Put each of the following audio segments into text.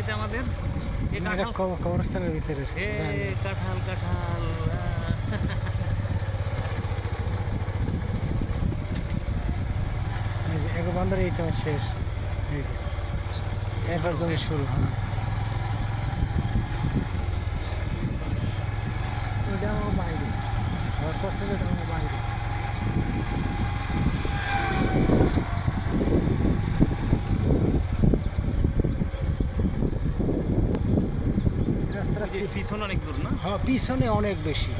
যে আমাদের এই এটা কাঁঠাল কবরস্থানের ভিতরে কাঁঠাল কাঁঠাল এই যে এক বান্দার এই তোমার শেষ এই যে এবার জমি শুরু হ্যাঁ এটা আমার বাইরে আমার পছন্দের আমার বাইরে রাস্তাটা পিছনে অনেক দূর না হ্যাঁ পিছনে অনেক বেশি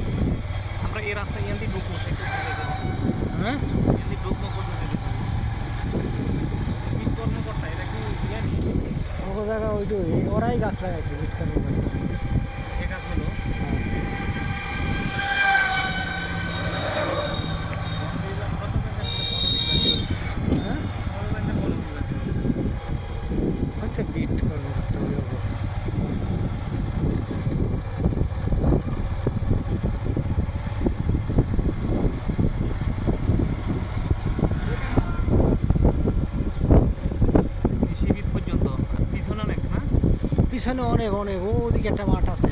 আমরা এই রাস্তা এখান দিয়ে ঢুকবো হ্যাঁ এখান দিয়ে ঢুকবো কর্মকর্তা এটা কি জানি ওই জায়গা ওইটাই ওরাই গাছ লাগাইছে বিজ্ঞান এ কাজ হলো হ্যাঁ হয়তো বিট কর্মকর্তা ওই হবো পিছনে অনেক অনেক ওদিকে একটা মাঠ আছে